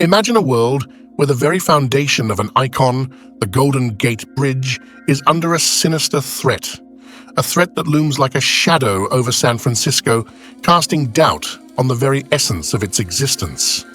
Imagine a world where the very foundation of an icon, the Golden Gate Bridge, is under a sinister threat. A threat that looms like a shadow over San Francisco, casting doubt on the very essence of its existence.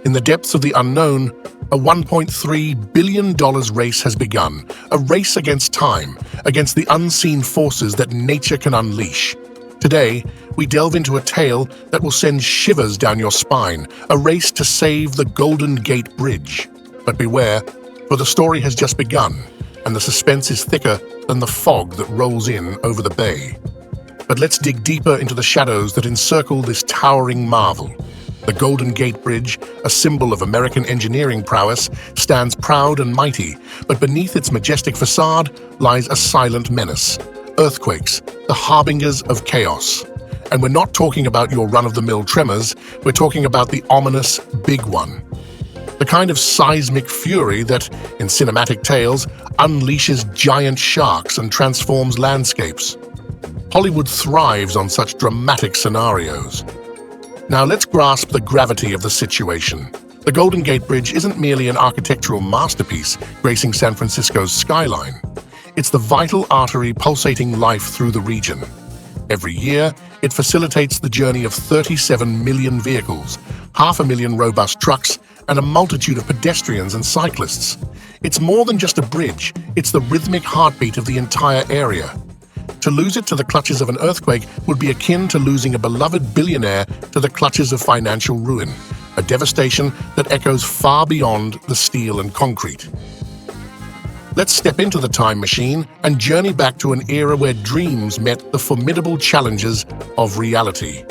In the depths of the unknown, a $1.3 billion race has begun, a race against time, against the unseen forces that nature can unleash. Today, we delve into a tale that will send shivers down your spine, a race to save the Golden Gate Bridge. But beware, for the story has just begun, and the suspense is thicker than the fog that rolls in over the bay. But let's dig deeper into the shadows that encircle this towering marvel. The Golden Gate Bridge, a symbol of American engineering prowess, stands proud and mighty, but beneath its majestic facade lies a silent menace. Earthquakes, the harbingers of chaos. And we're not talking about your run-of-the-mill tremors, we're talking about the ominous big one. The kind of seismic fury that, in cinematic tales, unleashes giant sharks and transforms landscapes. Hollywood thrives on such dramatic scenarios. Now let's grasp the gravity of the situation. The Golden Gate Bridge isn't merely an architectural masterpiece gracing San Francisco's skyline. It's the vital artery pulsating life through the region. Every year, it facilitates the journey of 37 million vehicles, 500,000 robust trucks, and a multitude of pedestrians and cyclists. It's more than just a bridge, it's the rhythmic heartbeat of the entire area. To lose it to the clutches of an earthquake would be akin to losing a beloved billionaire to the clutches of financial ruin, a devastation that echoes far beyond the steel and concrete. Let's step into the time machine and journey back to an era where dreams met the formidable challenges of reality.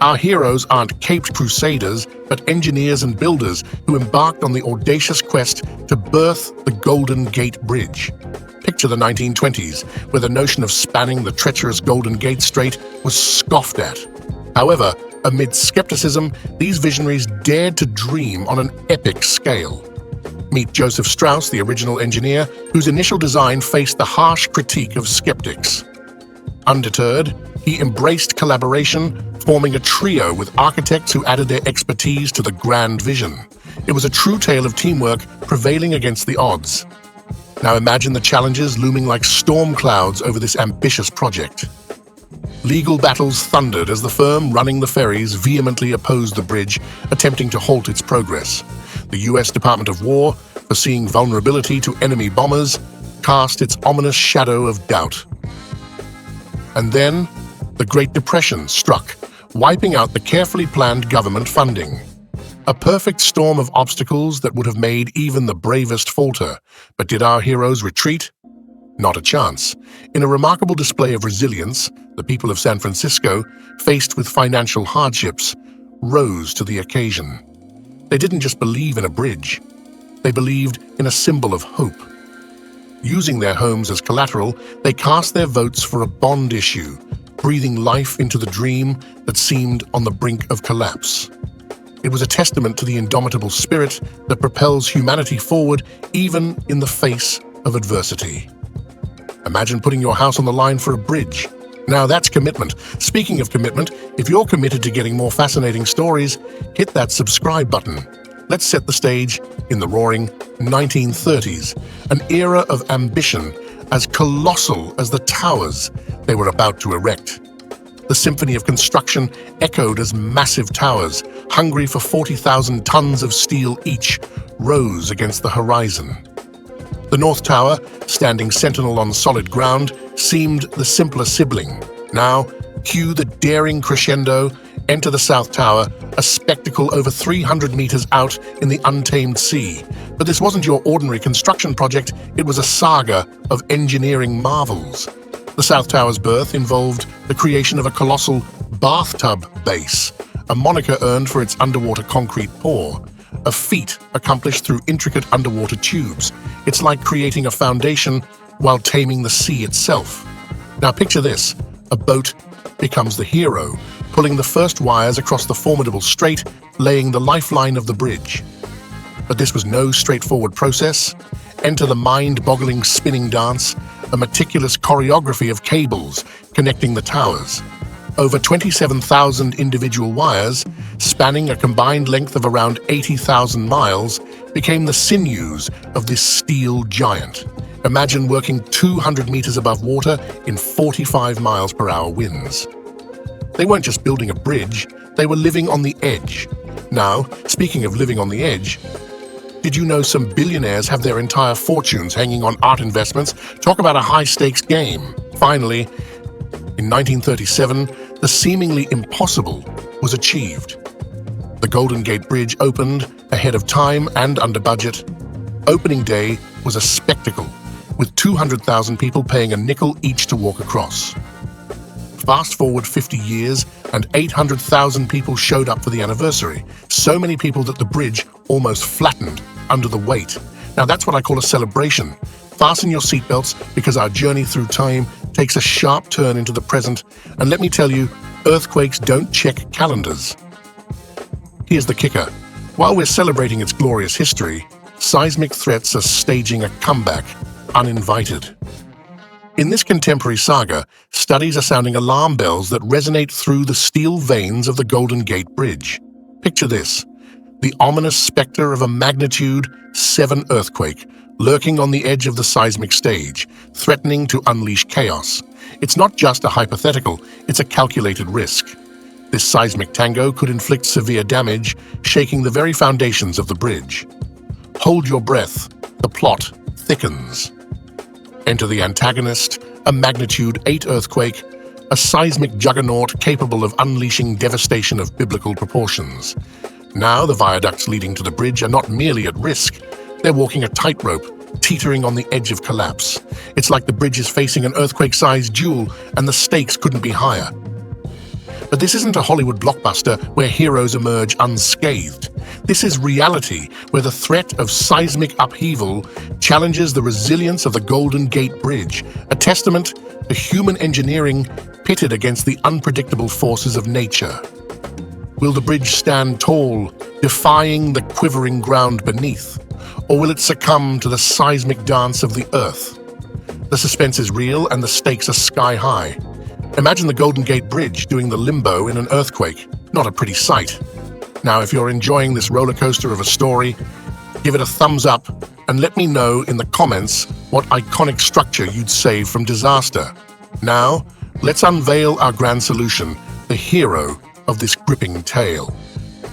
Our heroes aren't caped crusaders, but engineers and builders who embarked on the audacious quest to birth the Golden Gate Bridge. Picture the 1920s, where the notion of spanning the treacherous Golden Gate Strait was scoffed at. However, amid skepticism, these visionaries dared to dream on an epic scale. Meet Joseph Strauss, the original engineer, whose initial design faced the harsh critique of skeptics. Undeterred, he embraced collaboration, forming a trio with architects who added their expertise to the grand vision. It was a true tale of teamwork prevailing against the odds. Now imagine the challenges looming like storm clouds over this ambitious project. Legal battles thundered as the firm running the ferries vehemently opposed the bridge, attempting to halt its progress. The U.S. Department of War, foreseeing vulnerability to enemy bombers, cast its ominous shadow of doubt. And then, the Great Depression struck, wiping out the carefully planned government funding. A perfect storm of obstacles that would have made even the bravest falter. But did our heroes retreat? Not a chance. In a remarkable display of resilience, the people of San Francisco, faced with financial hardships, rose to the occasion. They didn't just believe in a bridge. They believed in a symbol of hope. Using their homes as collateral, they cast their votes for a bond issue, breathing life into the dream that seemed on the brink of collapse. It was a testament to the indomitable spirit that propels humanity forward even in the face of adversity. Imagine putting your house on the line for a bridge. Now that's commitment. Speaking of commitment, if you're committed to getting more fascinating stories, hit that subscribe button. Let's set the stage in the roaring 1930s, an era of ambition as colossal as the towers they were about to erect. The symphony of construction echoed as massive towers, hungry for 40,000 tons of steel each, rose against the horizon. The North Tower, standing sentinel on solid ground, seemed the simpler sibling. Now, cue the daring crescendo, enter the South Tower, a spectacle over 300 meters out in the untamed sea. But this wasn't your ordinary construction project, it was a saga of engineering marvels. The South Tower's birth involved the creation of a colossal bathtub base, a moniker earned for its underwater concrete pour, a feat accomplished through intricate underwater tubes. It's like creating a foundation while taming the sea itself. Now picture this, a boat becomes the hero, pulling the first wires across the formidable strait, laying the lifeline of the bridge. But this was no straightforward process. Enter the mind-boggling spinning dance, a meticulous choreography of cables connecting the towers. Over 27,000 individual wires, spanning a combined length of around 80,000 miles, became the sinews of this steel giant. Imagine working 200 meters above water in 45 miles per hour winds. They weren't just building a bridge, they were living on the edge. Now, speaking of living on the edge, did you know some billionaires have their entire fortunes hanging on art investments? Talk about a high-stakes game. Finally, in 1937, the seemingly impossible was achieved. The Golden Gate Bridge opened ahead of time and under budget. Opening day was a spectacle, with 200,000 people paying a nickel each to walk across. Fast forward 50 years, and 800,000 people showed up for the anniversary. So many people that the bridge almost flattened under the weight. Now that's what I call a celebration. Fasten your seatbelts, because our journey through time takes a sharp turn into the present. And let me tell you, earthquakes don't check calendars. Here's the kicker. While we're celebrating its glorious history, seismic threats are staging a comeback, uninvited. In this contemporary saga, studies are sounding alarm bells that resonate through the steel veins of the Golden Gate Bridge. Picture this: the ominous specter of a magnitude 7 earthquake lurking on the edge of the seismic stage, threatening to unleash chaos. It's not just a hypothetical, it's a calculated risk. This seismic tango could inflict severe damage, shaking the very foundations of the bridge. Hold your breath, the plot thickens. Enter the antagonist, a magnitude 8 earthquake, a seismic juggernaut capable of unleashing devastation of biblical proportions. Now the viaducts leading to the bridge are not merely at risk, they're walking a tightrope, teetering on the edge of collapse. It's like the bridge is facing an earthquake-sized duel, and the stakes couldn't be higher. But this isn't a Hollywood blockbuster where heroes emerge unscathed. This is reality, where the threat of seismic upheaval challenges the resilience of the Golden Gate Bridge, a testament to human engineering pitted against the unpredictable forces of nature. Will the bridge stand tall, defying the quivering ground beneath? Or will it succumb to the seismic dance of the earth? The suspense is real and the stakes are sky high. Imagine the Golden Gate Bridge doing the limbo in an earthquake. Not a pretty sight. Now, if you're enjoying this roller coaster of a story, give it a thumbs up and let me know in the comments what iconic structure you'd save from disaster. Now, let's unveil our grand solution, the hero of this gripping tale,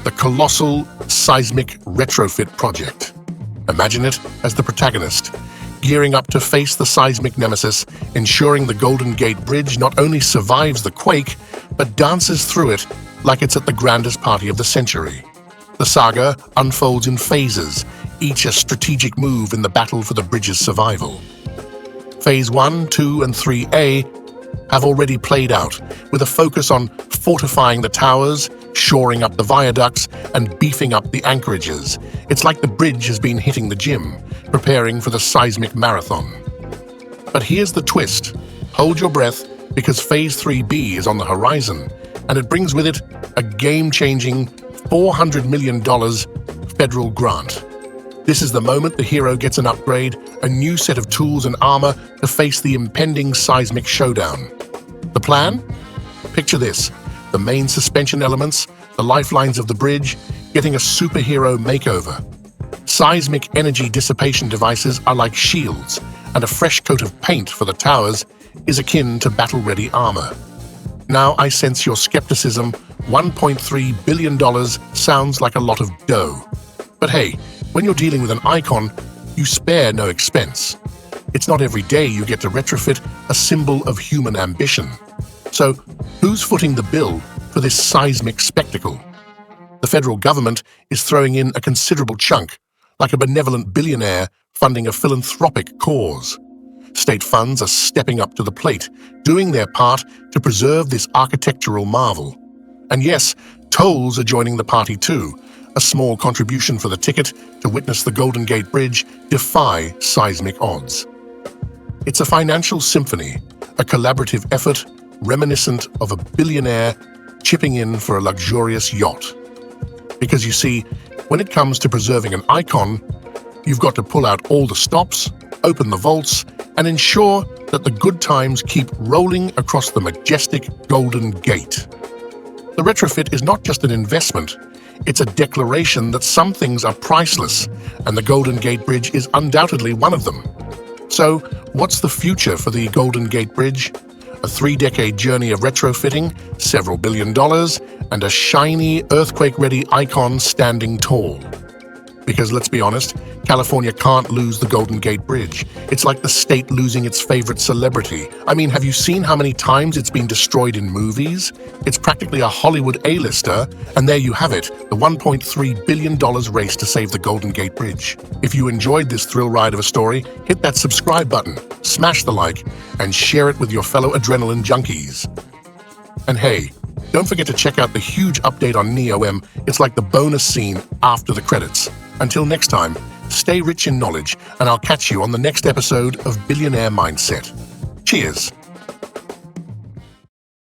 the colossal seismic retrofit project. Imagine it as the protagonist, gearing up to face the seismic nemesis, ensuring the Golden Gate Bridge not only survives the quake, but dances through it like it's at the grandest party of the century. The saga unfolds in phases, each a strategic move in the battle for the bridge's survival. Phase 1, 2, and 3A have already played out, with a focus on fortifying the towers, shoring up the viaducts, and beefing up the anchorages. It's like the bridge has been hitting the gym, preparing for the seismic marathon. But here's the twist. Hold your breath, because Phase 3B is on the horizon, and it brings with it a game-changing $400 million federal grant. This is the moment the hero gets an upgrade, a new set of tools and armor to face the impending seismic showdown. The plan? Picture this: the main suspension elements, the lifelines of the bridge, getting a superhero makeover. Seismic energy dissipation devices are like shields, and a fresh coat of paint for the towers is akin to battle-ready armor. Now I sense your skepticism. $1.3 billion sounds like a lot of dough. But hey, when you're dealing with an icon, you spare no expense. It's not every day you get to retrofit a symbol of human ambition. So, who's footing the bill for this seismic spectacle? The federal government is throwing in a considerable chunk, like a benevolent billionaire funding a philanthropic cause. State funds are stepping up to the plate, doing their part to preserve this architectural marvel. And yes, tolls are joining the party too. A small contribution for the ticket to witness the Golden Gate Bridge defy seismic odds. It's a financial symphony, a collaborative effort reminiscent of a billionaire chipping in for a luxurious yacht. Because you see, when it comes to preserving an icon, you've got to pull out all the stops, open the vaults, and ensure that the good times keep rolling across the majestic Golden Gate. The retrofit is not just an investment, it's a declaration that some things are priceless, and the Golden Gate Bridge is undoubtedly one of them. So, what's the future for the Golden Gate Bridge? A 3-decade journey of retrofitting, several $1 billion, and a shiny, earthquake-ready icon standing tall. Because let's be honest, California can't lose the Golden Gate Bridge. It's like the state losing its favorite celebrity. I mean, have you seen how many times it's been destroyed in movies? It's practically a Hollywood A-lister, and there you have it, the $1.3 billion race to save the Golden Gate Bridge. If you enjoyed this thrill ride of a story, hit that subscribe button, smash the like, and share it with your fellow adrenaline junkies. And hey, don't forget to check out the huge update on NEOM. It's like the bonus scene after the credits. Until next time, stay rich in knowledge, and I'll catch you on the next episode of Billionaire Mindset. Cheers!